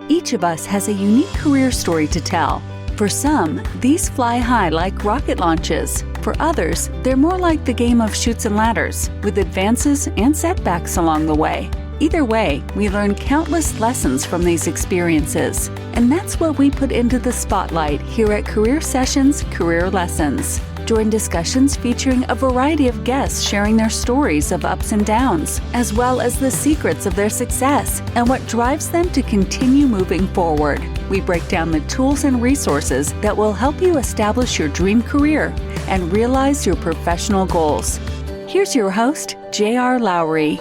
Each of us has a unique career story to tell. For some, these fly high like rocket launches. For others, they're more like the game of chutes and ladders, with advances and setbacks along the way. Either way, we learn countless lessons from these experiences. And that's what we put into the spotlight here at Career Sessions Career Lessons. Join discussions featuring a variety of guests sharing their stories of ups and downs, as well as the secrets of their success and what drives them to continue moving forward. We break down the tools and resources that will help you establish your dream career and realize your professional goals. Here's your host, J.R. Lowry.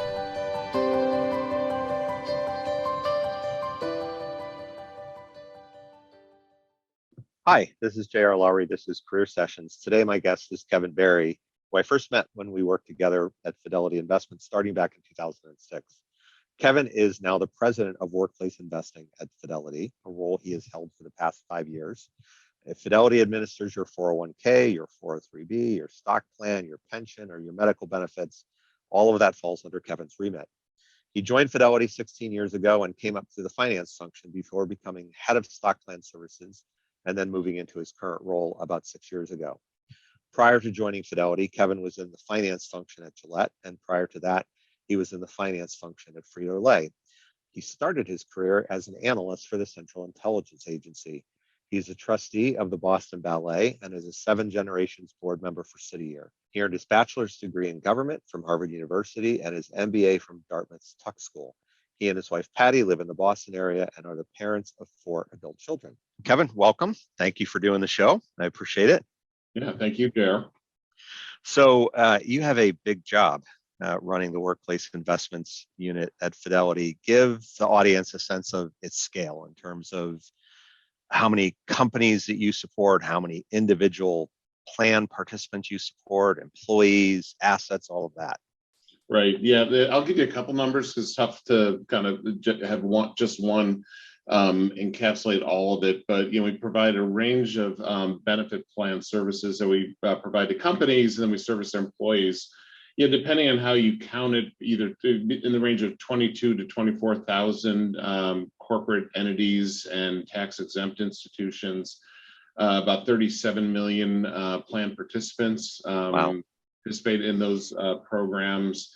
Hi, this is J.R. Lowry. This is Career Sessions. Today, my guest is Kevin Berry, who I first met when we worked together at Fidelity Investments starting back in 2006. Kevin is now the president of workplace investing at Fidelity, a role he has held for the past 5 years. If Fidelity administers your 401k, your 403b, your stock plan, your pension, or your medical benefits, all of that falls under Kevin's remit. He joined Fidelity 16 years ago and came up through the finance function before becoming head of stock plan services and then moving into his current role about 6 years ago. Prior to joining Fidelity, Kevin was in the finance function at Gillette, and prior to that, he was in the finance function at Frito-Lay. He started his career as an analyst for the Central Intelligence Agency. He's a trustee of the Boston Ballet and is a 7 generations board member for City Year. He earned his bachelor's degree in government from Harvard University and his MBA from Dartmouth's Tuck School. He and his wife, Patty, live in the Boston area and are the parents of 4 adult children. Kevin, welcome. Thank you for doing the show. I appreciate it. Yeah, thank you, Jer. So you have a big job running the workplace investments unit at Fidelity. Give the audience a sense of its scale in terms of how many companies that you support, how many individual plan participants you support, employees, assets, all of that. Right. Yeah, I'll give you a couple numbers because it's tough to kind of have just one encapsulate all of it. But we provide a range of benefit plan services that we provide to companies, and then we service their employees. Depending on how you count it, either in the range of 22 to 24,000 corporate entities and tax-exempt institutions, about 37 million plan participants. Wow. Participate in those programs.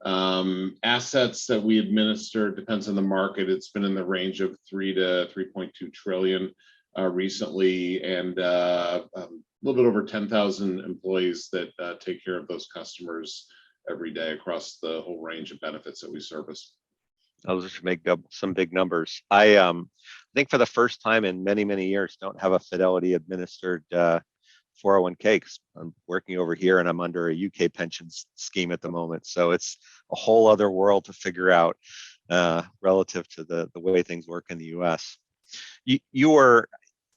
Assets that we administer depends on the market. It's been in the range of 3 to 3.2 trillion recently, and a little bit over 10,000 employees that take care of those customers every day across the whole range of benefits that we service. Those should make up some big numbers. I think for the first time in many, many years, don't have a Fidelity administered 401k because I'm working over here and I'm under a UK pension scheme at the moment. So it's a whole other world to figure out relative to the way things work in the US. You were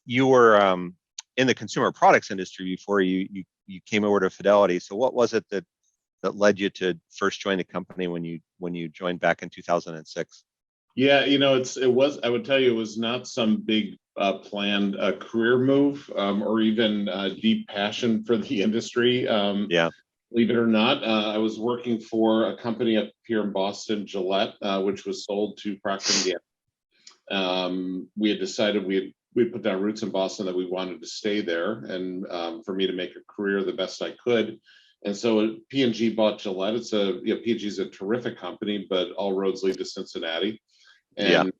in the consumer products industry before you came over to Fidelity. So what was it that led you to first join the company when you joined back in 2006? Yeah, I would tell you, it was not some big planned career move or even deep passion for the industry. Yeah. Believe it or not, I was working for a company up here in Boston, Gillette, which was sold to Procter & Gamble. We had decided we put down roots in Boston, that we wanted to stay there, and for me to make a career the best I could. And so P&G bought Gillette. P&G is a terrific company, but all roads lead to Cincinnati. And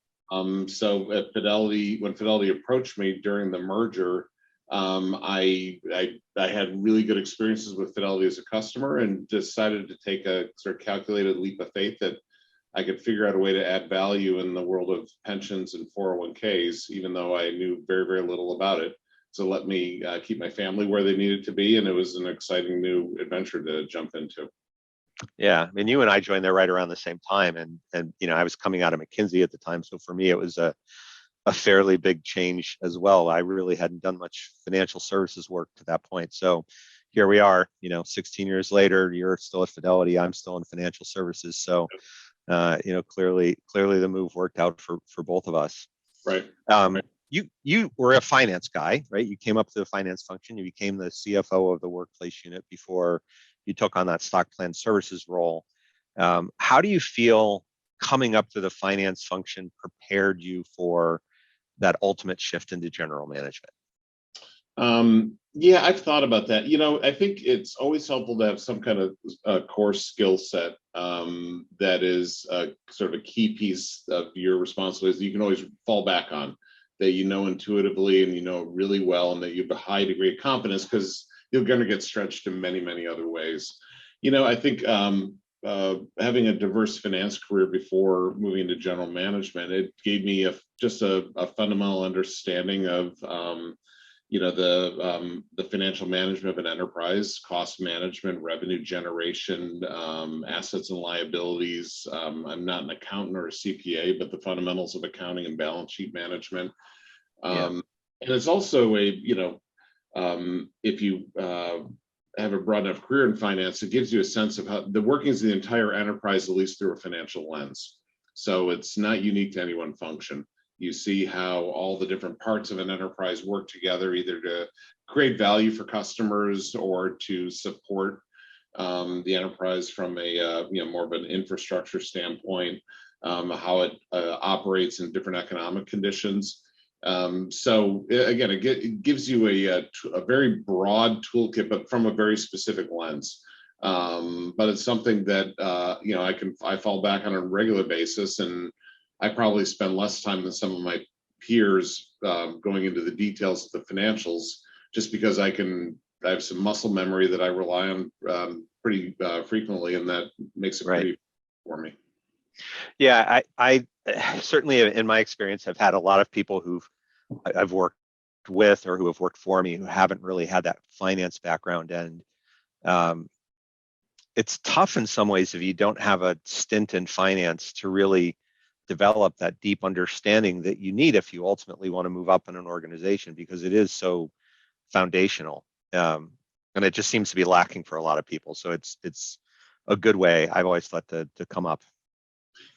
so at Fidelity, when Fidelity approached me during the merger, I had really good experiences with Fidelity as a customer, and decided to take a sort of calculated leap of faith that I could figure out a way to add value in the world of pensions and 401ks, even though I knew very, very little about it. So let me keep my family where they needed to be, and it was an exciting new adventure to jump into. Yeah, I mean, you and I joined there right around the same time, and I was coming out of McKinsey at the time, so for me it was a fairly big change as well. I really hadn't done much financial services work to that point, so here we are. 16 years later, you're still at Fidelity, I'm still in financial services, so clearly the move worked out for both of us. Right. You were a finance guy, right? You came up to the finance function. You became the CFO of the workplace unit before you took on that stock plan services role. How do you feel coming up through the finance function prepared you for that ultimate shift into general management? Yeah, I've thought about that. I think it's always helpful to have some kind of core skill set that is sort of a key piece of your responsibilities that you can always fall back on, that you know intuitively and you know really well, and that you have a high degree of confidence because you're going to get stretched in many, many other ways. I think having a diverse finance career before moving into general management, it gave me just a fundamental understanding of the financial management of an enterprise, cost management, revenue generation, assets and liabilities. I'm not an accountant or a CPA, but the fundamentals of accounting and balance sheet management. And it's also if you have a broad enough career in finance, it gives you a sense of how the workings of the entire enterprise, at least through a financial lens. So it's not unique to any one function. You see how all the different parts of an enterprise work together, either to create value for customers or to support the enterprise from a more of an infrastructure standpoint, how it operates in different economic conditions. So again, it gives you a very broad toolkit, but from a very specific lens. But it's something that I fall back on a regular basis, and I probably spend less time than some of my peers going into the details of the financials, just because I have some muscle memory that I rely on pretty frequently, and that makes it pretty for me. Yeah, I certainly, in my experience, have had a lot of people I've worked with or who have worked for me who haven't really had that finance background, and it's tough in some ways if you don't have a stint in finance to really develop that deep understanding that you need if you ultimately want to move up in an organization, because it is so foundational, and it just seems to be lacking for a lot of people. So it's a good way, I've always thought, to come up.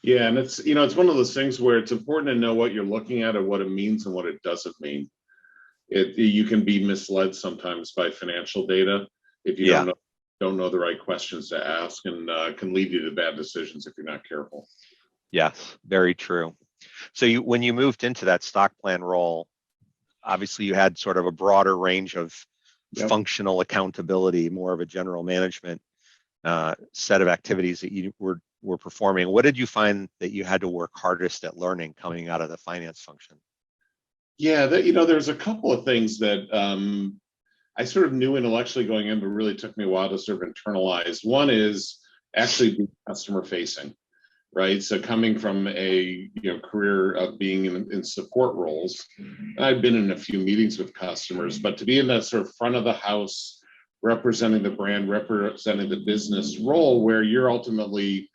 Yeah, and it's one of those things where it's important to know what you're looking at and what it means and what it doesn't mean. You can be misled sometimes by financial data if you don't know the right questions to ask, and can lead you to bad decisions if you're not careful. Yes, very true. So when you moved into that stock plan role, obviously you had sort of a broader range of functional accountability, more of a general management set of activities that you were performing. What did you find that you had to work hardest at learning coming out of the finance function? Yeah, there's a couple of things that I sort of knew intellectually going in, but really took me a while to sort of internalize. One is actually being customer facing. Right. So coming from a career of being in support roles, I've been in a few meetings with customers, but to be in that sort of front of the house, representing the brand, representing the business role, where you're ultimately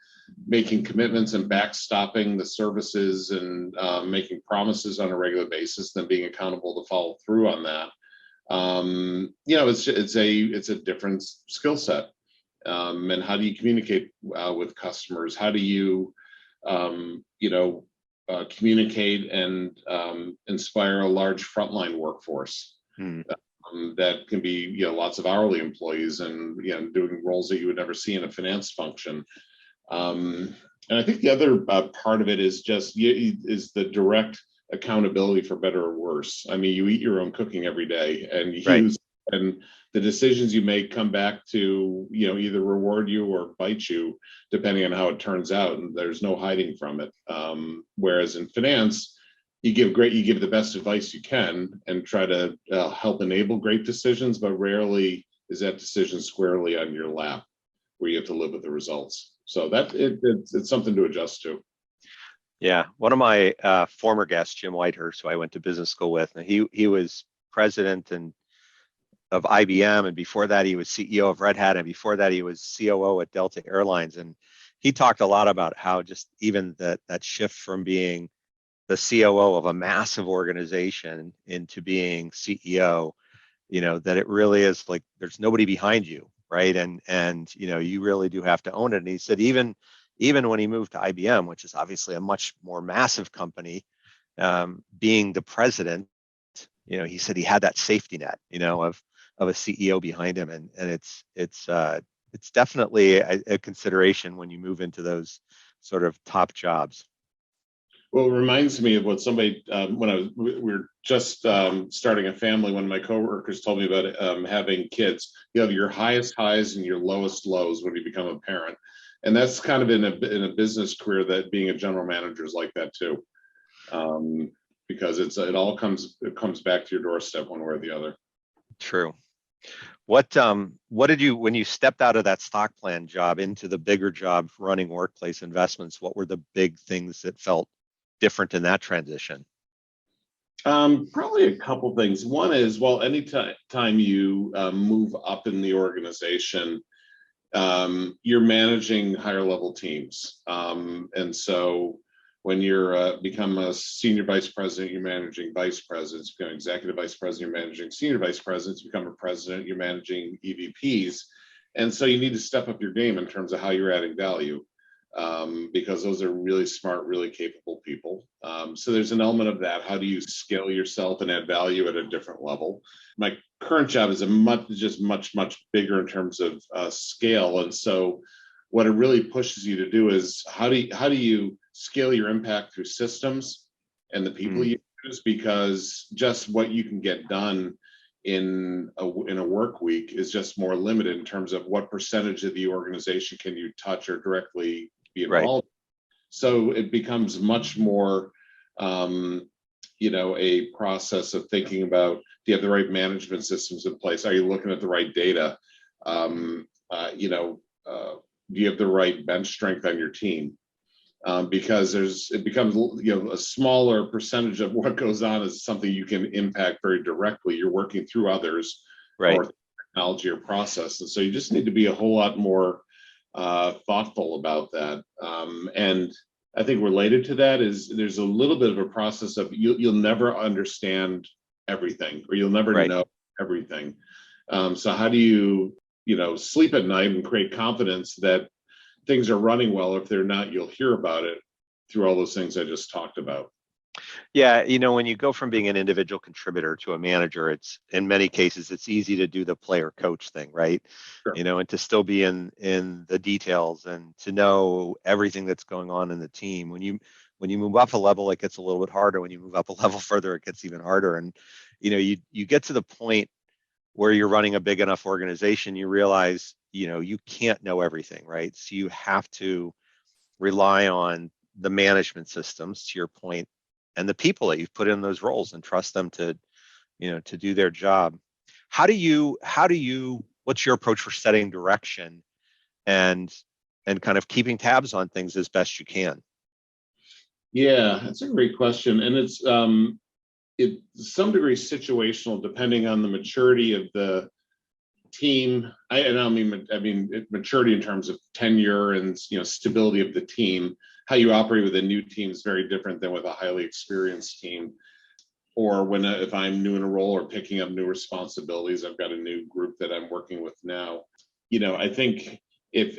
making commitments and backstopping the services and making promises on a regular basis, then being accountable to follow through on that. It's a different skill set. And how do you communicate with customers? How do you, communicate and inspire a large frontline workforce that can be, lots of hourly employees and, doing roles that you would never see in a finance function. And I think the other part of it is is the direct accountability, for better or worse. I mean, you eat your own cooking every day, and and the decisions you make come back to, either reward you or bite you, depending on how it turns out. And there's no hiding from it. Whereas in finance, you give the best advice you can and try to help enable great decisions, but rarely is that decision squarely on your lap where you have to live with the results. So it's something to adjust to. Yeah, one of my former guests, Jim Whitehurst, who I went to business school with, and he was president of IBM, and before that he was CEO of Red Hat, and before that he was COO at Delta Airlines. And he talked a lot about how just even that shift from being the COO of a massive organization into being CEO, that it really is like there's nobody behind you, right? And you really do have to own it. And he said even when he moved to IBM, which is obviously a much more massive company, being the president, he said he had that safety net, of a CEO behind him, and it's definitely a consideration when you move into those sort of top jobs? Well, it reminds me of what somebody, we were just starting a family, one of my coworkers told me about having kids. You have your highest highs and your lowest lows when you become a parent. And that's kind of in a business career, that being a general manager is like that too. Because it all comes back to your doorstep one way or the other. True. What did you, when you stepped out of that stock plan job into the bigger job running workplace investments, what were the big things that felt different in that transition? Probably a couple things. One is, well, anytime you move up in the organization, you're managing higher level teams. And so when you're become a senior vice president, you're managing vice presidents. Become executive vice president, you're managing senior vice presidents. Become a president, you're managing EVPs. And so you need to step up your game in terms of how you're adding value, because those are really smart, really capable people. So there's an element of that. How do you scale yourself and add value at a different level? My current job is much bigger in terms of scale. And so what it really pushes you to do is how do you scale your impact through systems and the people you use, because just what you can get done in a work week is just more limited in terms of what percentage of the organization can you touch or directly be involved. Right. So it becomes much more, a process of thinking about, do you have the right management systems in place? Are you looking at the right data? Do you have the right bench strength on your team? Because it becomes a smaller percentage of what goes on is something you can impact very directly. You're working through others, right, or technology or process, and so you just need to be a whole lot more thoughtful about that. And I think related to that is there's a little bit of a process of you'll never understand everything, or you'll never know everything. So how do you sleep at night and create confidence that things are running well? If they're not, you'll hear about it through all those things I just talked about. Yeah, when you go from being an individual contributor to a manager, it's in many cases it's easy to do the player coach thing, right? Sure. And to still be in the details and to know everything that's going on in the team. When you move up a level, it gets a little bit harder. When you move up a level further, it gets even harder. And you get to the point where you're running a big enough organization, you realize you can't know everything, right? So you have to rely on the management systems, to your point, and the people that you've put in those roles, and trust them to do their job. What's your approach for setting direction and kind of keeping tabs on things as best you can? Yeah, that's a great question. And it's some degree situational, depending on the maturity of the team. I mean maturity in terms of tenure and stability of the team. How you operate with a new team is very different than with a highly experienced team. Or if I'm new in a role or picking up new responsibilities, I've got a new group that I'm working with now. I think if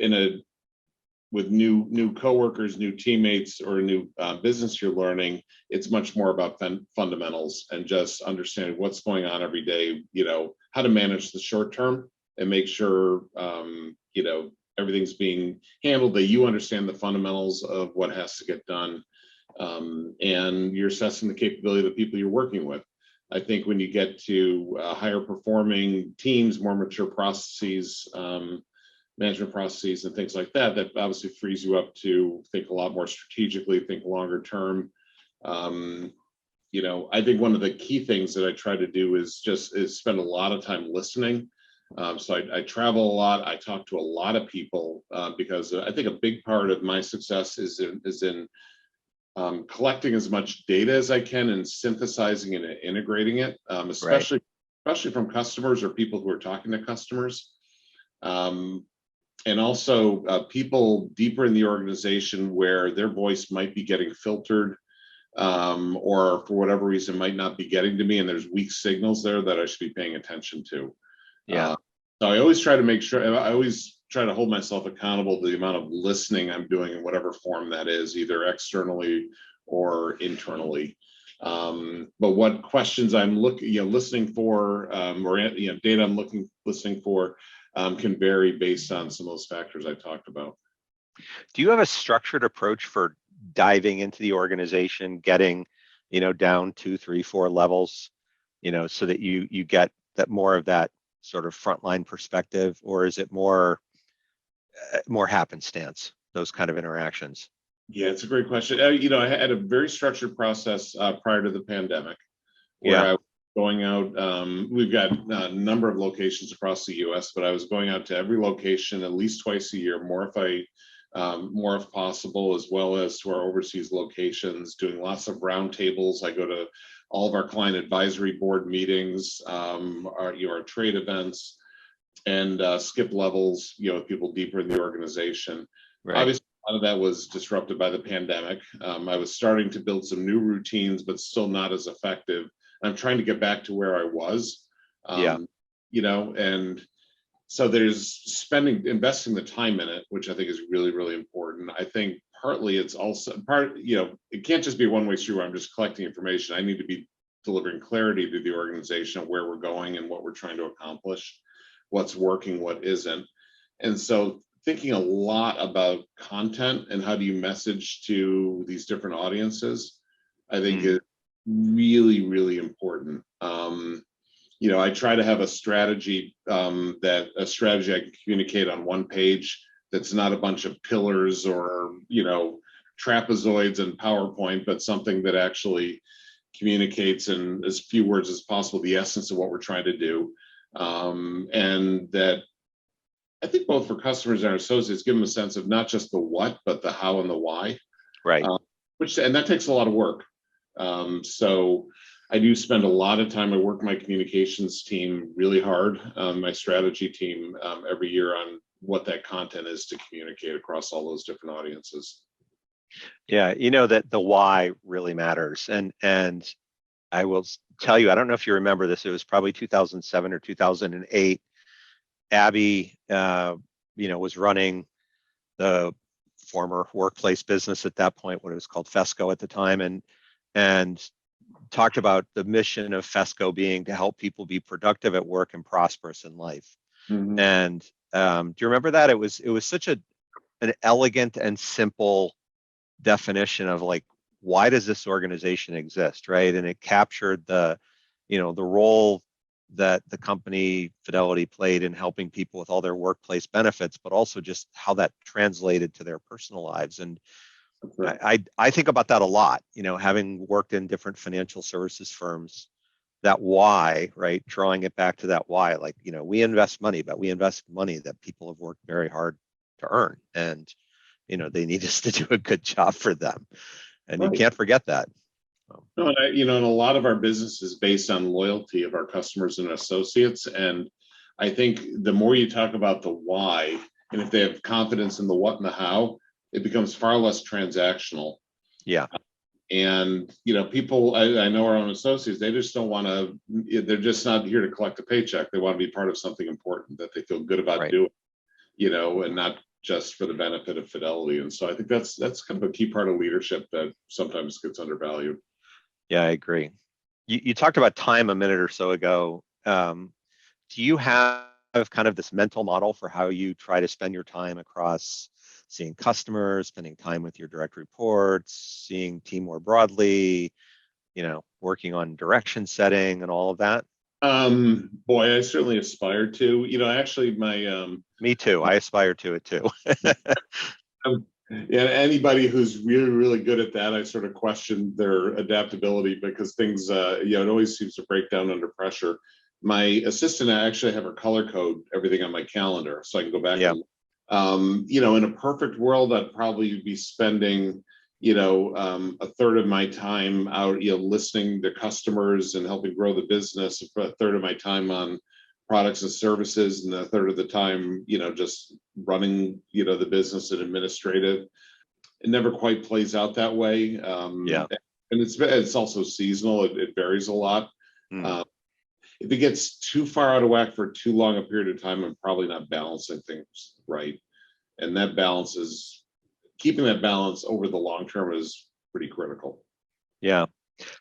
with new coworkers, new teammates, or a new business you're learning, it's much more about fundamentals and just understanding what's going on every day, how to manage the short term and make sure, everything's being handled, that you understand the fundamentals of what has to get done, and you're assessing the capability of the people you're working with. I think when you get to higher performing teams, more mature processes, management processes and things like that, that obviously frees you up to think a lot more strategically, think longer term. I think one of the key things that I try to do is spend a lot of time listening. So I travel a lot. I talk to a lot of people because I think a big part of my success is in collecting as much data as I can and synthesizing and integrating it, especially from customers or people who are talking to customers. And also people deeper in the organization where their voice might be getting filtered, or for whatever reason might not be getting to me, and there's weak signals there that I should be paying attention to. Yeah. So I always try to make sure, I always try to hold myself accountable to the amount of listening I'm doing in whatever form that is, either externally or internally. But what questions I'm listening for, or data I'm listening for, can vary based on some of those factors I talked about. Do you have a structured approach for diving into the organization, getting, down 2, 3, 4 levels, so that you get that more of that sort of frontline perspective, or is it more happenstance, those kind of interactions? Yeah, it's a great question. I had a very structured process prior to the pandemic where Yeah. I was going out. We've got a number of locations across the U.S., but I was going out to every location at least twice a year, more if possible, as well as to our overseas locations, doing lots of roundtables. I go to all of our client advisory board meetings, our trade events, and skip levels, with people deeper in the organization. Right. Obviously, a lot of that was disrupted by the pandemic. I was starting to build some new routines, but still not as effective. I'm trying to get back to where I was, Yeah. And so there's investing the time in it, which I think is really, really important. I think partly it's also it can't just be a one-way street where I'm just collecting information. I need to be delivering clarity to the organization of where we're going and what we're trying to accomplish, what's working, what isn't. And so thinking a lot about content and how do you message to these different audiences, I think is really, really important. I try to have a strategy I can communicate on one page that's not a bunch of pillars or, trapezoids and PowerPoint, but something that actually communicates in as few words as possible the essence of what we're trying to do. And that I think both for customers and our associates, give them a sense of not just the what, but the how and the why. Right. And that takes a lot of work. So I do spend a lot of time. I work my communications team really hard, my strategy team every year on what that content is to communicate across all those different audiences. Yeah, that the why really matters. And I will tell you, I don't know if you remember this, it was probably 2007 or 2008. Abby, was running the former workplace business at that point, what it was called Fesco at the time, and talked about the mission of Fesco being to help people be productive at work and prosperous in life. Mm-hmm. And do you remember that? It was such an elegant and simple definition of like, why does this organization exist, right? And it captured the role that the company Fidelity played in helping people with all their workplace benefits, but also just how that translated to their personal lives. And Right. I think about that a lot, having worked in different financial services firms, that why, right? Drawing it back to that why, like, we invest money, but we invest money that people have worked very hard to earn. And, they need us to do a good job for them. And Right. you can't forget that. No, and a lot of our business is based on loyalty of our customers and associates. And I think the more you talk about the why, and if they have confidence in the what and the how, it becomes far less transactional. Yeah. And, people, I know our own associates, they just don't want to, they're just not here to collect a paycheck. They want to be part of something important that they feel good about doing, and not just for the benefit of Fidelity. And so I think that's kind of a key part of leadership that sometimes gets undervalued. Yeah, I agree. You talked about time a minute or so ago. Do you have kind of this mental model for how you try to spend your time across seeing customers, spending time with your direct reports, seeing team more broadly, working on direction setting and all of that? Boy, I certainly aspire to. Actually, Me too. I aspire to it too. Yeah, anybody who's really, really good at that, I sort of question their adaptability because things, it always seems to break down under pressure. My assistant, I actually have her color code everything on my calendar, so I can go back. Yeah. In a perfect world, I'd probably be spending, a third of my time out, listening to customers and helping grow the business. A third of my time on products and services, and a third of the time, just running, the business and administrative. It never quite plays out that way. Yeah. And it's also seasonal. It varies a lot. If it gets too far out of whack for too long a period of time, I'm probably not balancing things right. And keeping that balance over the long term is pretty critical. Yeah.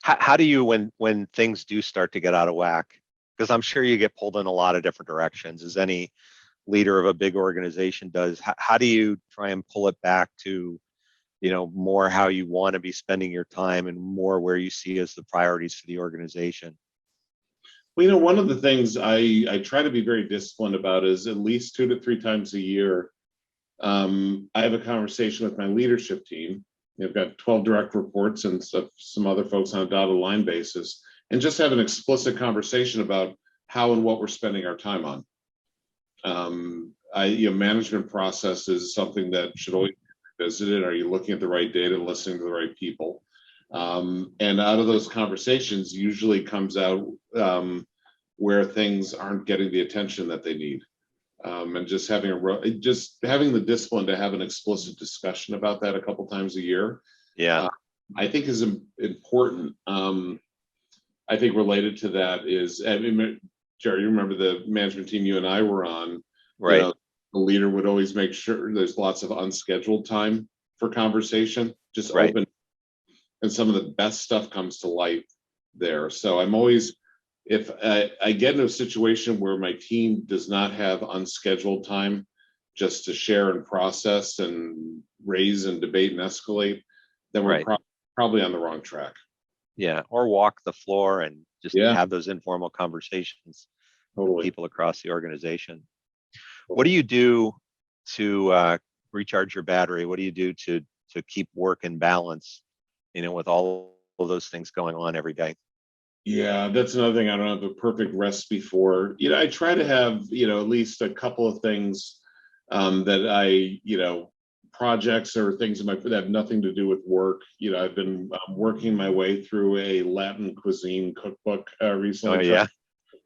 How do you, when things do start to get out of whack, because I'm sure you get pulled in a lot of different directions, is any leader of a big organization does. How do you try and pull it back to, more how you want to be spending your time and more where you see as the priorities for the organization? Well, one of the things I try to be very disciplined about is at least 2 to 3 times a year, I have a conversation with my leadership team. I've got 12 direct reports and some other folks on a dotted line basis, and just have an explicit conversation about how and what we're spending our time on. Management process is something that should always be visited. Are you looking at the right data and listening to the right people? And out of those conversations usually comes out where things aren't getting the attention that they need. And just having the discipline to have an explicit discussion about that a couple times a year, I think is important. I think related to that is, Jerry, you remember the management team you and I were on, right? The leader would always make sure there's lots of unscheduled time for conversation, just right. Open, and some of the best stuff comes to light there. So I'm always, if I get into a situation where my team does not have unscheduled time just to share and process and raise and debate and escalate, then we're probably on the wrong track. Yeah, or walk the floor and just have those informal conversations with people across the organization. What do you do to recharge your battery? What do you do to keep work in balance, with all of those things going on every day? Yeah, that's another thing I don't have a perfect recipe for. I try to have, at least a couple of things that I, projects or things that have nothing to do with work. I've been working my way through a Latin cuisine cookbook recently. Oh,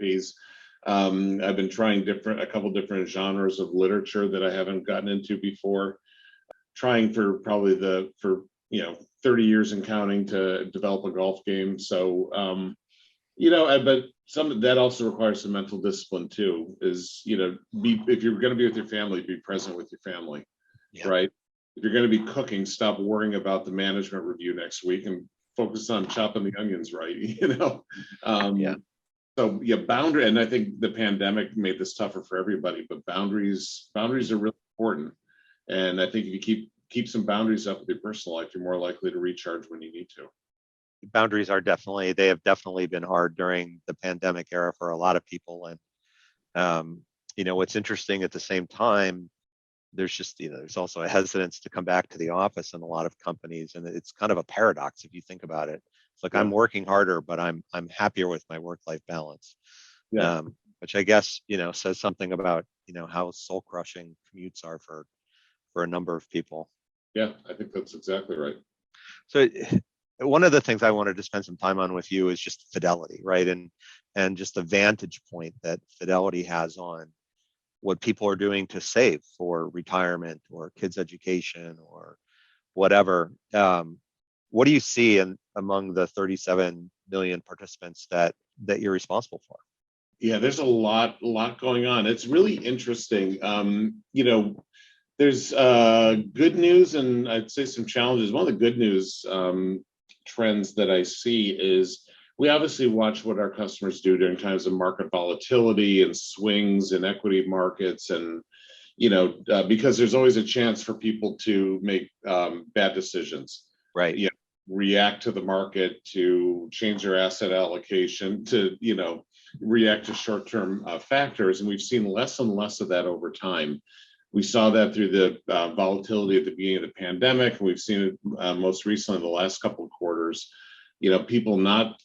yeah. I've been trying a couple different genres of literature that I haven't gotten into before. Trying for probably 30 years and counting to develop a golf game. So, but some that also requires some mental discipline too. Is if you're going to be with your family, be present with your family, right? If you're going to be cooking, stop worrying about the management review next week and focus on chopping the onions right. So boundary, and I think the pandemic made this tougher for everybody. But boundaries are really important, and I think if you keep some boundaries up with your personal life, you're more likely to recharge when you need to. Boundaries have definitely been hard during the pandemic era for a lot of people. And, what's interesting at the same time, there's just, there's also a hesitance to come back to the office in a lot of companies. And it's kind of a paradox if you think about it. It's like I'm working harder, but I'm happier with my work-life balance. Which I guess, says something about, how soul-crushing commutes are for a number of people. Yeah, I think that's exactly right. So one of the things I wanted to spend some time on with you is just Fidelity, right? And just the vantage point that Fidelity has on what people are doing to save for retirement or kids' education or whatever. What do you see among the 37 million participants that you're responsible for? Yeah, there's a lot going on. It's really interesting. There's good news and I'd say some challenges. One of the good news trends that I see is we obviously watch what our customers do during times of market volatility and swings in equity markets, and because there's always a chance for people to make bad decisions, right? React to the market, to change their asset allocation, to react to short-term factors, and we've seen less and less of that over time. We saw that through the volatility at the beginning of the pandemic, and we've seen it most recently in the last couple of quarters. People not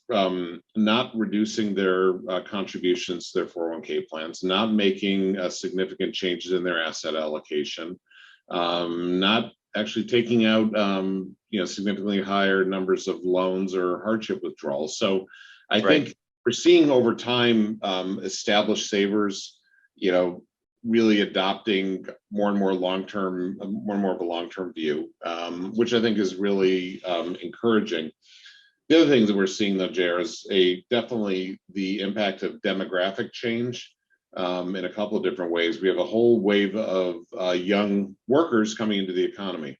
reducing their contributions to their 401k plans, not making significant changes in their asset allocation, not actually taking out significantly higher numbers of loans or hardship withdrawals. So I think we're seeing over time established savers, really adopting more and more of a long-term view, which I think is really encouraging. The other thing that we're seeing, though, Jer, is definitely the impact of demographic change in a couple of different ways. We have a whole wave of young workers coming into the economy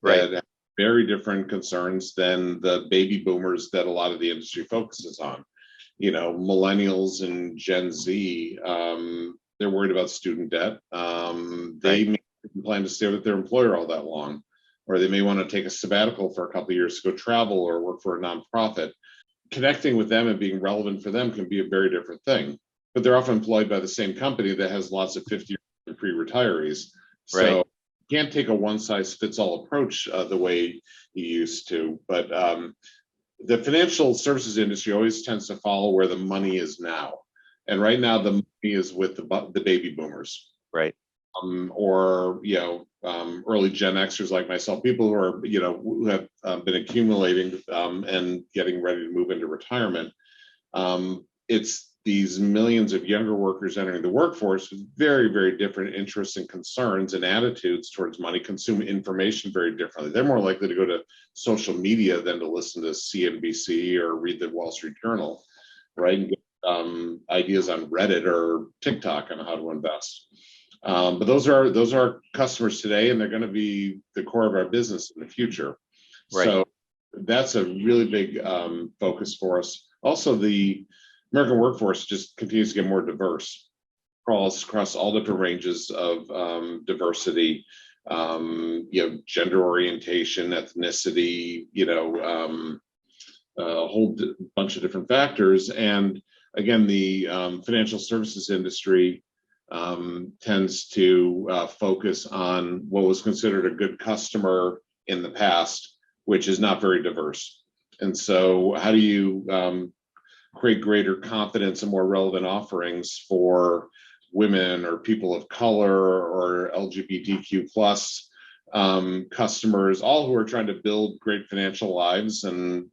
that have very different concerns than the baby boomers that a lot of the industry focuses on. Millennials and Gen Z they're worried about student debt. They Right. may plan to stay with their employer all that long, or they may want to take a sabbatical for a couple of years to go travel or work for a nonprofit. Connecting with them and being relevant for them can be a very different thing. But they're often employed by the same company that has lots of 50-year pre-retirees. So Right. you can't take a one-size-fits-all approach the way you used to. But the financial services industry always tends to follow where the money is now. And right now, the money is with the baby boomers. Right. Or early Gen Xers like myself, people who are who have been accumulating and getting ready to move into retirement. It's these millions of younger workers entering the workforce with very, very different interests and concerns and attitudes towards money, consume information very differently. They're more likely to go to social media than to listen to CNBC or read the Wall Street Journal, right? And get ideas on Reddit or TikTok on how to invest. But those are customers today, and they're going to be the core of our business in the future. Right. So that's a really big focus for us. Also, the American workforce just continues to get more diverse across all different ranges of diversity, gender orientation, ethnicity, a whole bunch of different factors. And again, the financial services industry tends to focus on what was considered a good customer in the past, which is not very diverse. And so how do you create greater confidence and more relevant offerings for women or people of color or LGBTQ plus customers, all who are trying to build great financial lives and,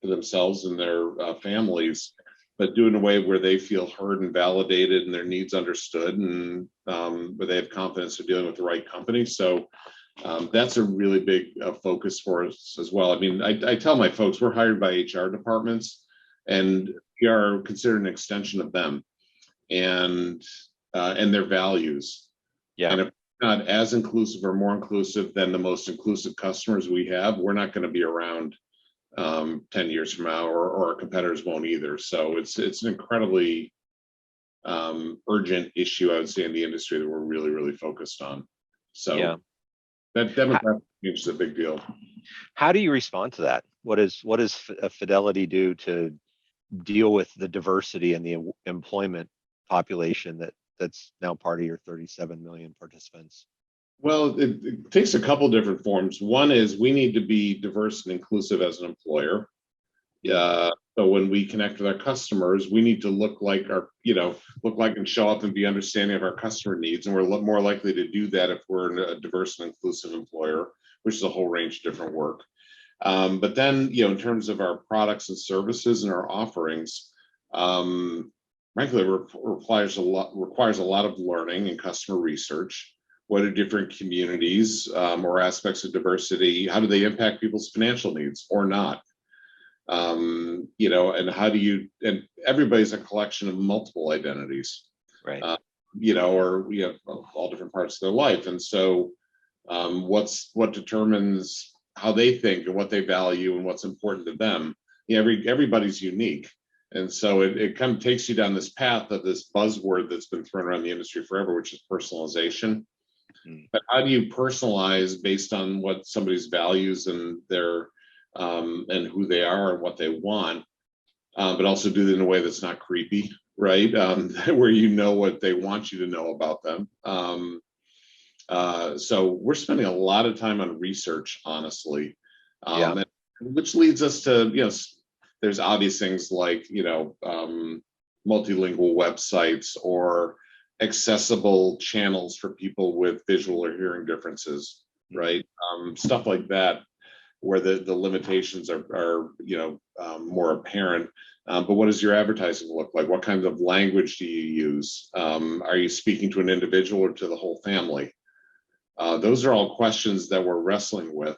for themselves and their families, but do it in a way where they feel heard and validated and their needs understood, and where they have confidence of dealing with the right company. So that's a really big focus for us as well. I mean, I tell my folks, we're hired by HR departments, and we are considered an extension of them and their values. Yeah. And if we're not as inclusive or more inclusive than the most inclusive customers we have, we're not going to be around 10 years from now, or our competitors won't either. So it's an incredibly urgent issue, I would say, in the industry that we're really, really focused on. So Yeah. that demographic change is a big deal. How do you respond to that? What does Fidelity do to deal with the diversity in the employment population that's now part of your 37 million participants? Well, it takes a couple different forms. One is we need to be diverse and inclusive as an employer. So when we connect with our customers, we need to look like and show up and be understanding of our customer needs. And we're more likely to do that if we're a diverse and inclusive employer, which is a whole range of different work. But then, in terms of our products and services and our offerings, frankly, it requires a lot of learning and customer research. What are different communities or aspects of diversity? How do they impact people's financial needs or not? And how do you? And everybody's a collection of multiple identities, Right. Or we have all different parts of their life. And so, what determines how they think and what they value and what's important to them? Everybody's unique. And so it kind of takes you down this path of this buzzword that's been thrown around the industry forever, which is personalization. But how do you personalize based on what somebody's values and their and who they are and what they want, but also do it in a way that's not creepy, right? Where you know what they want you to know about them. So we're spending a lot of time on research, honestly, which leads us to there's obvious things like multilingual websites or accessible channels for people with visual or hearing differences, right? Stuff like that, where the limitations are more apparent. But what does your advertising look like? What kind of language do you use? Are you speaking to an individual or to the whole family? Those are all questions that we're wrestling with,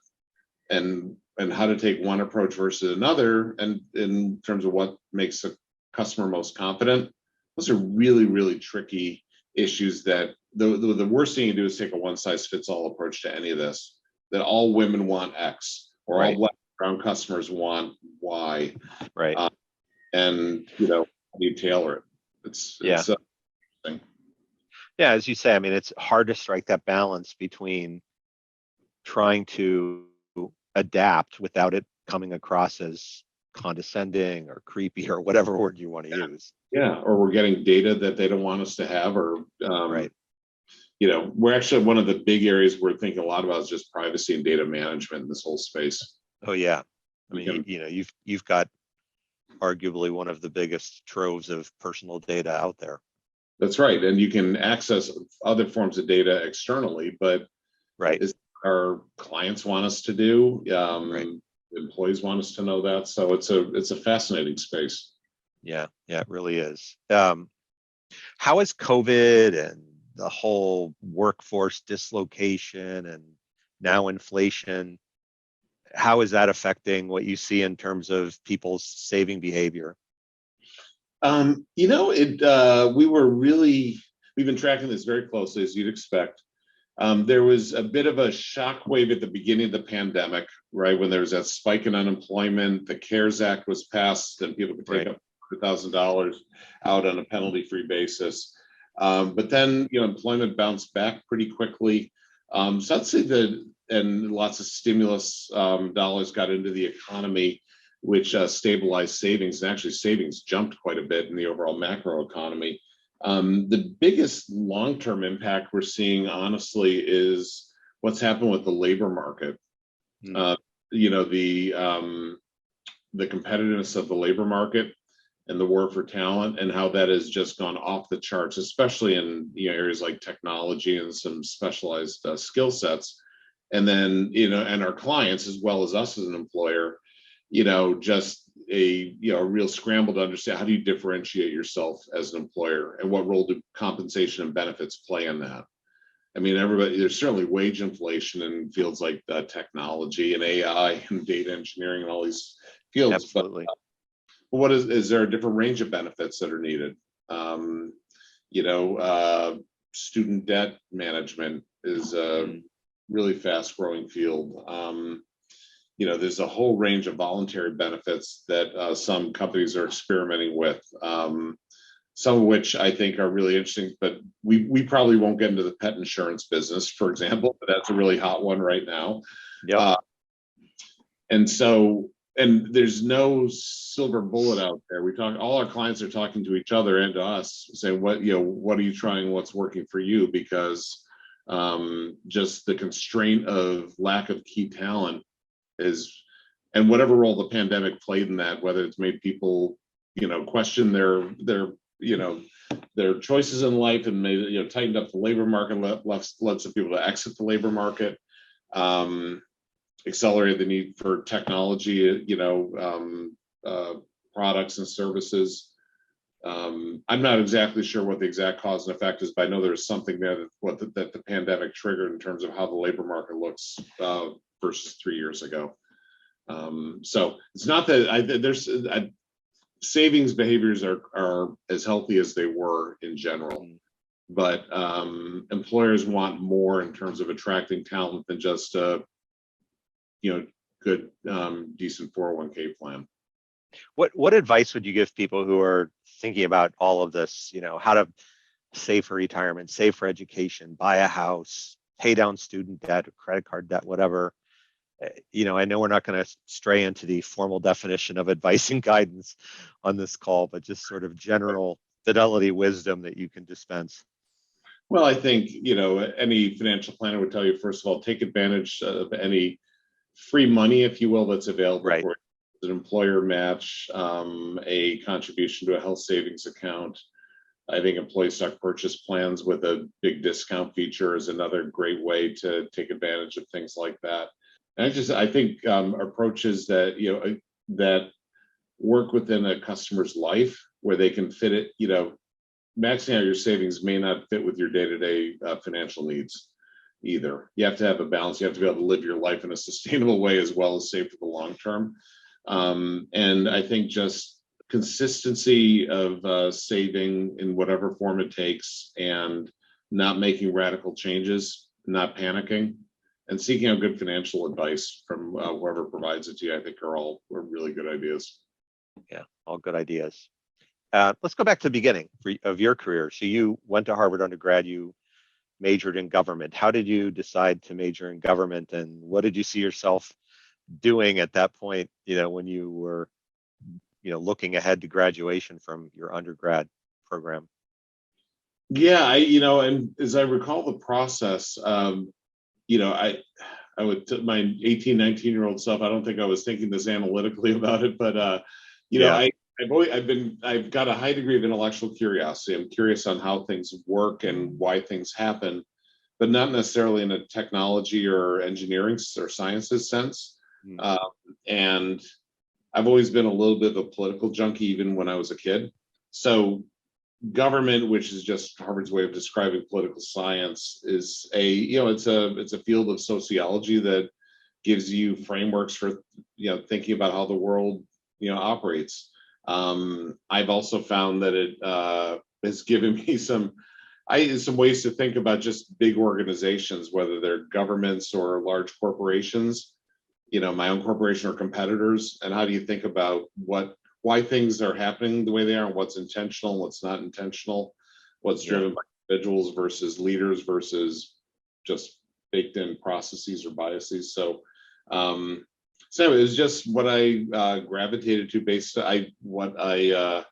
and how to take one approach versus another, and in terms of what makes a customer most confident. Those are really, really tricky issues that the worst thing you do is take a one-size-fits-all approach to any of this, that all women want X or all black and brown customers want Y. Right. And how do you tailor it? It's Yeah, as you say, I mean, it's hard to strike that balance between trying to adapt without it coming across as condescending or creepy or whatever word you want to use. Yeah, or we're getting data that they don't want us to have, or Right. we're actually, one of the big areas we're thinking a lot about is just privacy and data management in this whole space. Oh yeah. I We mean, can, you've got arguably one of the biggest troves of personal data out there. that's right, and you can access other forms of data externally, but Right. is our clients want us to do. Right. Employees want us to know that, so it's a fascinating space. Yeah. Yeah, it really is. How has COVID and the whole workforce dislocation and now inflation, how is that affecting what you see in terms of people's saving behavior? We've been tracking this very closely, as you'd expect. There was a bit of a shock wave at the beginning of the pandemic, right? When there was that spike in unemployment, the CARES Act was passed, and people could take up $100,000 out on a penalty-free basis. But then, employment bounced back pretty quickly. So I'd say and lots of stimulus dollars got into the economy, which stabilized savings. And actually, savings jumped quite a bit in the overall macro economy. The biggest long-term impact we're seeing, honestly, is what's happened with the labor market. Mm. The competitiveness of the labor market and the war for talent, and how that has just gone off the charts, especially in areas like technology and some specialized skill sets. And then, and our clients, as well as us as an employer, just a real scramble to understand, how do you differentiate yourself as an employer, and what role do compensation and benefits play in that? I mean, there's certainly wage inflation in fields like technology and AI and data engineering and all these fields. Absolutely. But what is there a different range of benefits that are needed? Student debt management is a really fast growing field. There's a whole range of voluntary benefits that some companies are experimenting with, some of which I think are really interesting, but we probably won't get into the pet insurance business, for example, but that's a really hot one right now. Yep. And there's no silver bullet out there. All our clients are talking to each other and to us, saying, what are you trying, what's working for you? Because just the constraint of lack of key talent and whatever role the pandemic played in that, whether it's made people question their choices in life, and made tightened up the labor market, lets some people to exit the labor market, accelerated the need for technology, products and services. I'm not exactly sure what the exact cause and effect is, but I know there's something there that the pandemic triggered in terms of how the labor market looks versus 3 years ago. So it's not that savings behaviors are as healthy as they were in general, but employers want more in terms of attracting talent than just good, decent 401k plan. What advice would you give people who are thinking about all of this, how to save for retirement, save for education, buy a house, pay down student debt, credit card debt, whatever? I know we're not going to stray into the formal definition of advice and guidance on this call, but just sort of general Fidelity wisdom that you can dispense. Well, I think, any financial planner would tell you, first of all, take advantage of any free money, if you will, that's available Right. for an employer match, a contribution to a health savings account. I think employee stock purchase plans with a big discount feature is another great way to take advantage of things like that. And I think approaches that that work within a customer's life, where they can fit it. Maxing out your savings may not fit with your day-to-day financial needs either. You have to have a balance. You have to be able to live your life in a sustainable way, as well as save for the long term. And I think just consistency of saving in whatever form it takes, and not making radical changes, not panicking, and seeking out good financial advice from whoever provides it to you, I think are really good ideas. Yeah, all good ideas. Let's go back to the beginning of your career. So you went to Harvard undergrad. You majored in government. How did you decide to major in government, and what did you see yourself doing at that point? When you were, looking ahead to graduation from your undergrad program. Yeah, and as I recall the process, I would my 18, 19-year-old self, I don't think I was thinking this analytically about it, but Yeah. I've got a high degree of intellectual curiosity. I'm curious on how things work and why things happen, but not necessarily in a technology or engineering or sciences sense. Mm. And I've always been a little bit of a political junkie, even when I was a kid. So government, which is just Harvard's way of describing political science, is it's a field of sociology that gives you frameworks for thinking about how the world operates. I've also found that it has given me some ways to think about just big organizations, whether they're governments or large corporations, my own corporation or competitors, and how do you think about why things are happening the way they are, and what's intentional, what's not intentional, what's driven by individuals versus leaders versus just baked in processes or biases. So it was just what I gravitated to based on what I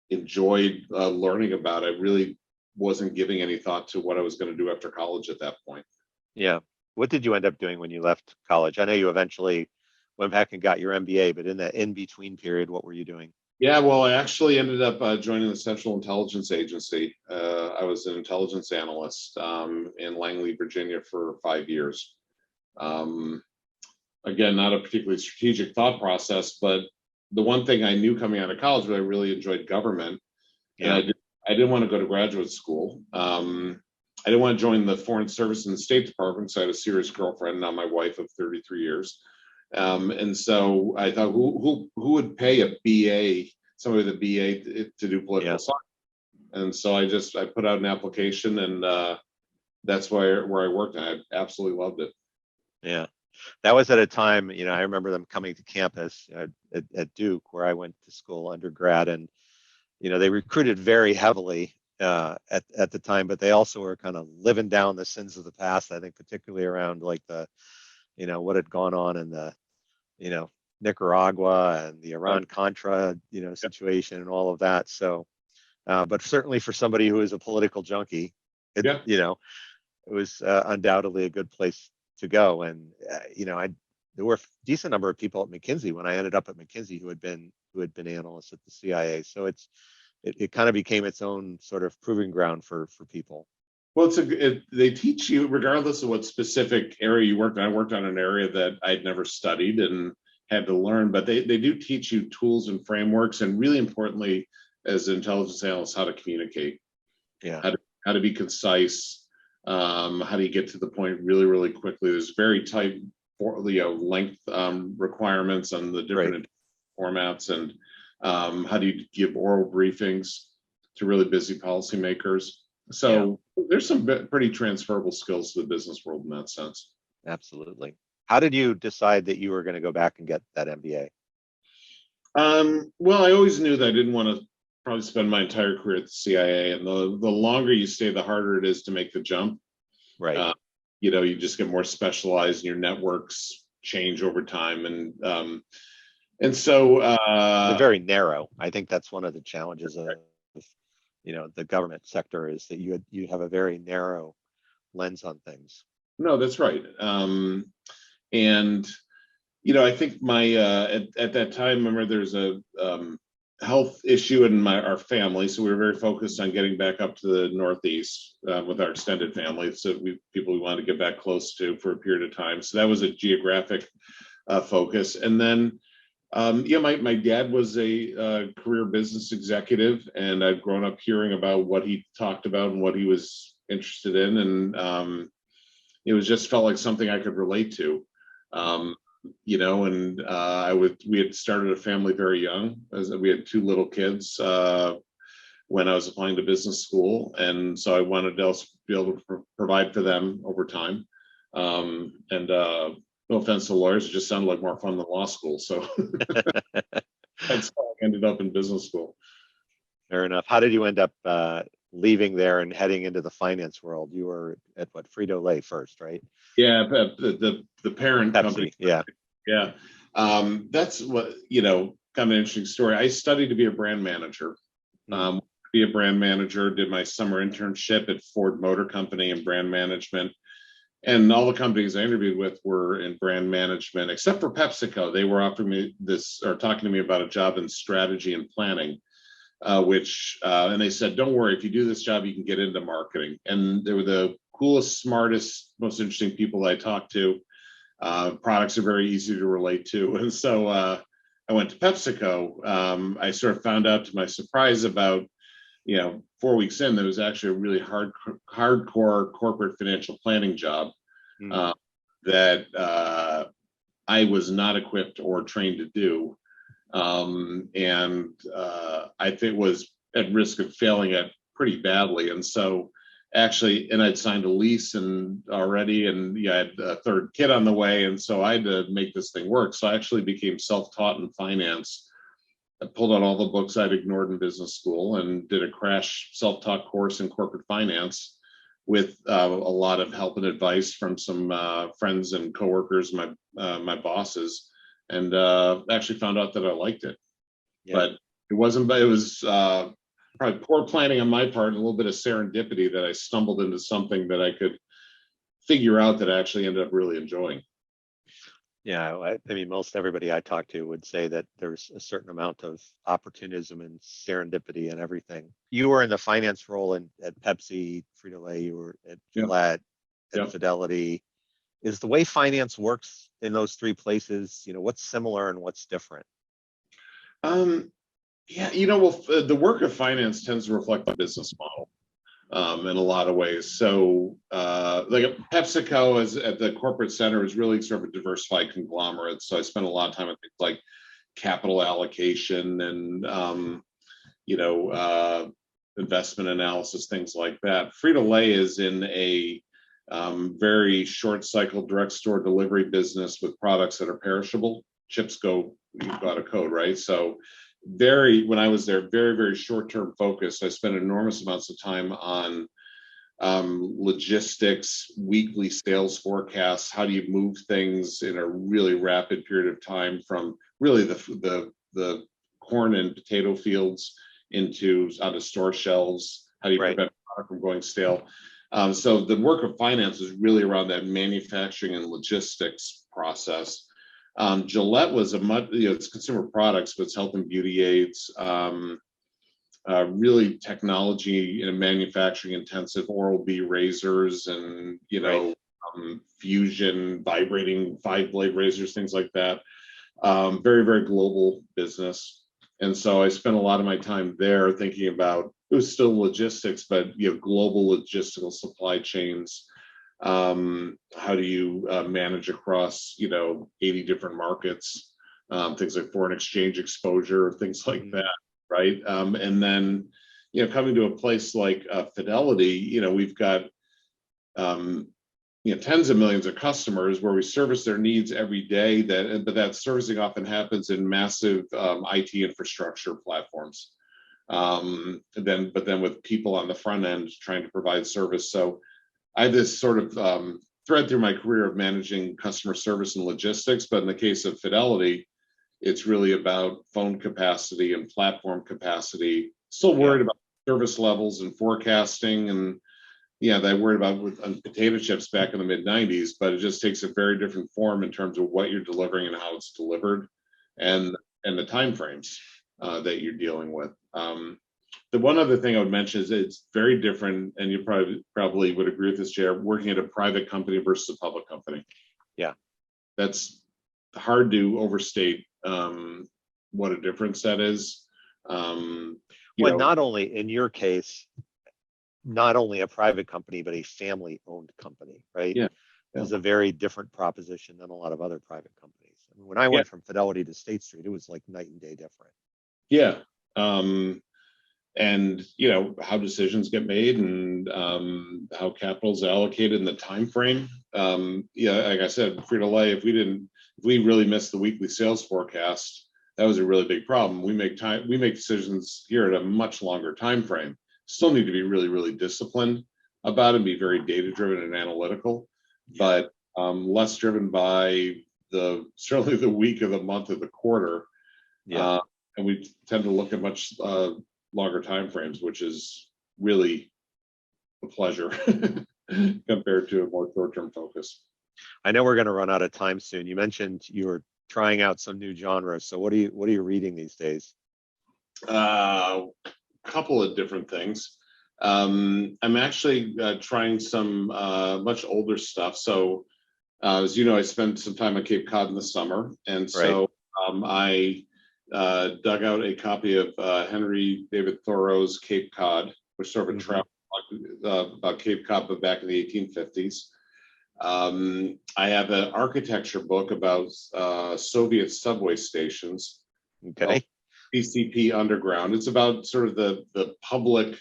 enjoyed learning about. I really wasn't giving any thought to what I was going to do after college at that point. Yeah. What did you end up doing when you left college? I know you eventually went back and got your MBA, but in that in-between period, what were you doing? Yeah, well, I actually ended up joining the Central Intelligence Agency. I was an intelligence analyst in Langley, Virginia for 5 years. Again, not a particularly strategic thought process, but the one thing I knew coming out of college was I really enjoyed government. Yeah. And I didn't want to go to graduate school. I didn't want to join the Foreign Service and the State Department, so I had a serious girlfriend, now my wife of 33 years. And so I thought, who would pay a BA, somebody with a BA to do political science? And so I put out an application, and that's where I worked, and I absolutely loved it. Yeah. That was at a time, I remember them coming to campus at Duke, where I went to school undergrad, and they recruited very heavily at the time, but they also were kind of living down the sins of the past. I think particularly around like the, what had gone on in the, Nicaragua and the Iran Contra, situation and all of that. So, but certainly for somebody who is a political junkie, it was undoubtedly a good place to go. And there were a decent number of people at McKinsey when I ended up at McKinsey who had been analysts at the CIA. So it kind of became its own sort of proving ground for people. Well, they teach you, regardless of what specific area you worked on. I worked on an area that I'd never studied and had to learn, but they do teach you tools and frameworks, and really importantly, as an intelligence analyst, how to communicate. Yeah. How to be concise. How do you get to the point really, really quickly? There's very tight length requirements on the different formats, and how do you give oral briefings to really busy policymakers? So there's some pretty transferable skills to the business world in that sense. Absolutely. How did you decide that you were going to go back and get that MBA? Well, I always knew that I didn't want to probably spend my entire career at the CIA, and the longer you stay, the harder it is to make the jump. Right. You just get more specialized, and your networks change over time, and so they're very narrow. I think that's one of the challenges of the government sector, is that you have a very narrow lens on things. No, that's right. And I think my at that time, remember, there's a health issue in our family, so we were very focused on getting back up to the Northeast with our extended family. So people we wanted to get back close to for a period of time. So that was a geographic focus. And then my dad was a career business executive, and I've grown up hearing about what he talked about and what he was interested in, and it was just felt like something I could relate to. We had started a family very young, as we had 2 little kids when I was applying to business school, and so I wanted to also be able to provide for them over time. No offense to lawyers, it just sounded like more fun than law school. So that's how I ended up in business school. Fair enough. How did you end up leaving there and heading into the finance world? You were at what, Frito-Lay first, right? Yeah, the parent company. Pepsi, yeah. Yeah, that's what kind of an interesting story. I studied to be a brand manager. Be a brand manager. Did my summer internship at Ford Motor Company in brand management. And all the companies I interviewed with were in brand management, except for PepsiCo. They were offering me this or talking to me about a job in strategy and planning, and they said, don't worry, if you do this job, you can get into marketing. And they were the coolest, smartest, most interesting people I talked to. Products are very easy to relate to. And so I went to PepsiCo. I sort of found out to my surprise about 4 weeks in, there was actually a really hardcore corporate financial planning job that I was not equipped or trained to do. And I think was at risk of failing at pretty badly. And so and I'd signed a lease already, and I had a third kid on the way. And so I had to make this thing work. So I actually became self-taught in finance. I pulled out all the books I'd ignored in business school and did a crash self-taught course in corporate finance with a lot of help and advice from some friends and coworkers, my bosses, and actually found out that I liked it. Yeah. But it was probably poor planning on my part and a little bit of serendipity that I stumbled into something that I could figure out that I actually ended up really enjoying. Yeah, I mean, most everybody I talk to would say that there's a certain amount of opportunism and serendipity and everything. You were in the finance role at Pepsi, Frito-Lay, you were at Gillette, at Fidelity. Is the way finance works in those three places, what's similar and what's different? The work of finance tends to reflect the business model. In a lot of ways. So like PepsiCo at the corporate center is really sort of a diversified conglomerate. So I spent a lot of time on things like capital allocation and, investment analysis, things like that. Frito-Lay is in a very short cycle direct store delivery business with products that are perishable. Chips go out of code, right? So when I was there, very, very short-term focused. I spent enormous amounts of time on logistics, weekly sales forecasts. How do you move things in a really rapid period of time from really the corn and potato fields onto store shelves? How do you prevent product from going stale? So the work of finance is really around that manufacturing and logistics process. Gillette was it's consumer products, but it's health and beauty aids, really technology and manufacturing intensive Oral-B razors and, Fusion vibrating 5-blade razors, things like that. Very, very global business. And so I spent a lot of my time there thinking about, it was still logistics, but, global logistical supply chains. How do you manage across 80 different markets, things like foreign exchange exposure, things like that, right? And then coming to a place like Fidelity, we've got tens of millions of customers where we service their needs every day. But that servicing often happens in massive IT infrastructure platforms. But then with people on the front end trying to provide service. So I have this sort of thread through my career of managing customer service and logistics, but in the case of Fidelity, it's really about phone capacity and platform capacity. Still worried about service levels and forecasting, and that I worried about on potato chips back in the mid-90s, but it just takes a very different form in terms of what you're delivering and how it's delivered, and the timeframes that you're dealing with. The one other thing I would mention is it's very different, and you probably would agree with this, Jared, working at a private company versus a public company. Yeah. That's hard to overstate what a difference that is. Not only in your case, not only a private company, but a family-owned company, right? Yeah. It was a very different proposition than a lot of other private companies. I mean, when I went from Fidelity to State Street, it was like night and day different. Yeah. And how decisions get made and how capital is allocated in the time frame. Like I said, Frito-Lay, if we really missed the weekly sales forecast, that was a really big problem. We make decisions here at a much longer time frame. Still need to be really, really disciplined about it and be very data driven and analytical, but less driven by certainly the week of the month of the quarter. Yeah. And we tend to look at much longer time frames, which is really a pleasure compared to a more short-term focus. I know we're going to run out of time soon. You mentioned you were trying out some new genres. So what are you reading these days? A couple of different things. I'm actually trying some much older stuff. So as you know, I spent some time on Cape Cod in the summer, and so I dug out a copy of Henry David Thoreau's Cape Cod, which sort of a travel about Cape Cod, but back in the 1850s. I have an architecture book about Soviet subway stations. Okay. PCP Underground. It's about sort of the public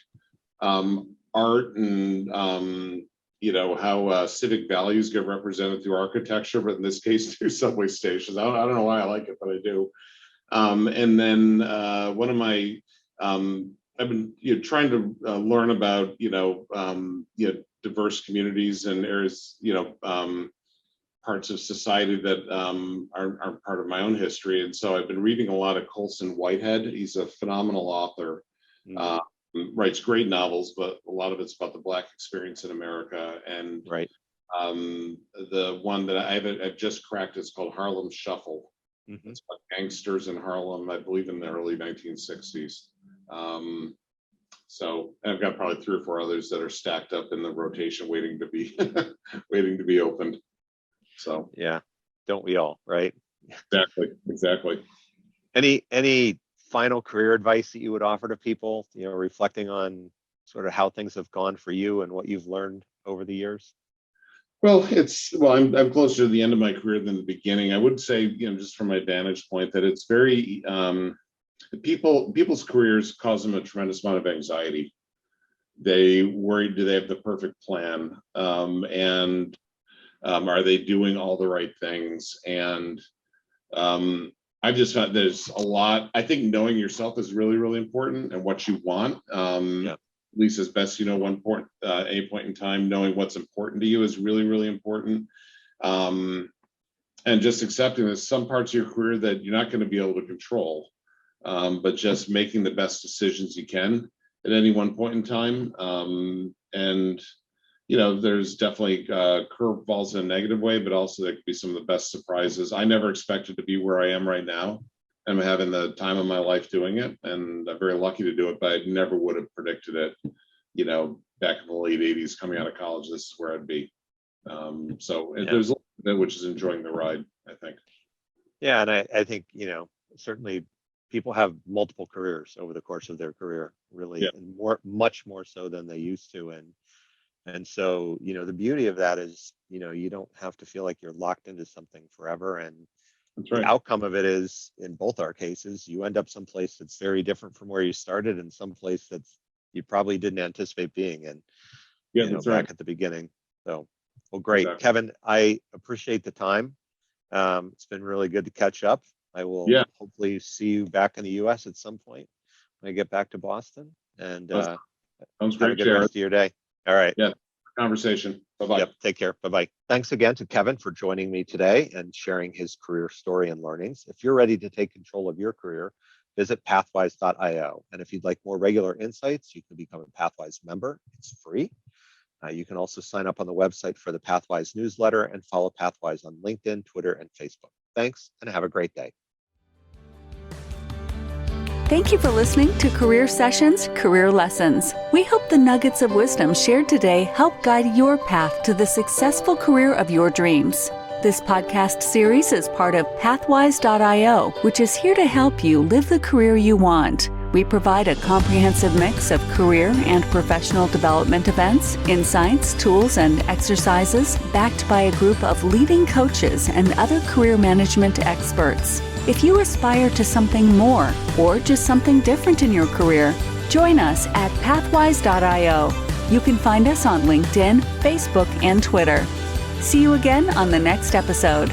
art and how civic values get represented through architecture, but in this case through subway stations. I don't know why I like it, but I do. And then one of my I've been trying to learn about diverse communities and areas, parts of society that are part of my own history. And so I've been reading a lot of Colson Whitehead. He's a phenomenal author. Writes great novels, but a lot of it's about the Black experience in America. And the one that I've just cracked is called Harlem Shuffle. It's about gangsters in Harlem, I believe in the early 1960s. So I've got probably 3 or 4 others that are stacked up in the rotation, waiting to be opened. So yeah, don't we all, right? Exactly. Any final career advice that you would offer to people, reflecting on sort of how things have gone for you and what you've learned over the years? Well, I'm closer to the end of my career than the beginning. I would say, just from my vantage point, that it's very people's careers cause them a tremendous amount of anxiety. They worry, do they have the perfect plan? And are they doing all the right things? And I've just found there's a lot. I think knowing yourself is really, really important, and what you want. At least as best any point in time, knowing what's important to you is really, really important. And just accepting there's some parts of your career that you're not going to be able to control, but just making the best decisions you can at any one point in time. And there's definitely curveballs in a negative way, but also there could be some of the best surprises. I never expected to be where I am right now. I'm having the time of my life doing it, and I'm very lucky to do it, but I never would have predicted it, back in the late 80s, coming out of college, this is where I'd be. There's a little bit which is enjoying the ride, I think. Yeah, and I think, certainly people have multiple careers over the course of their career, really, and much more so than they used to. And so, the beauty of that is, you don't have to feel like you're locked into something forever. And that's right. The outcome of it is, in both our cases, you end up someplace that's very different from where you started, and someplace that's you probably didn't anticipate being in, back at the beginning. So, well, great. Exactly. Kevin, I appreciate the time. It's been really good to catch up. I will hopefully see you back in the US at some point when I get back to Boston. And sounds have a good rest of your day. All right. Yeah. Conversation. Bye-bye. Yep. Take care. Bye-bye. Thanks again to Kevin for joining me today and sharing his career story and learnings. If you're ready to take control of your career, visit pathwise.io. And if you'd like more regular insights, you can become a Pathwise member. It's free. You can also sign up on the website for the Pathwise newsletter and follow Pathwise on LinkedIn, Twitter, and Facebook. Thanks, and have a great day. Thank you for listening to Career Sessions, Career Lessons. We hope the nuggets of wisdom shared today help guide your path to the successful career of your dreams. This podcast series is part of Pathwise.io, which is here to help you live the career you want. We provide a comprehensive mix of career and professional development events, insights, tools, and exercises backed by a group of leading coaches and other career management experts. If you aspire to something more or just something different in your career, join us at Pathwise.io. You can find us on LinkedIn, Facebook, and Twitter. See you again on the next episode.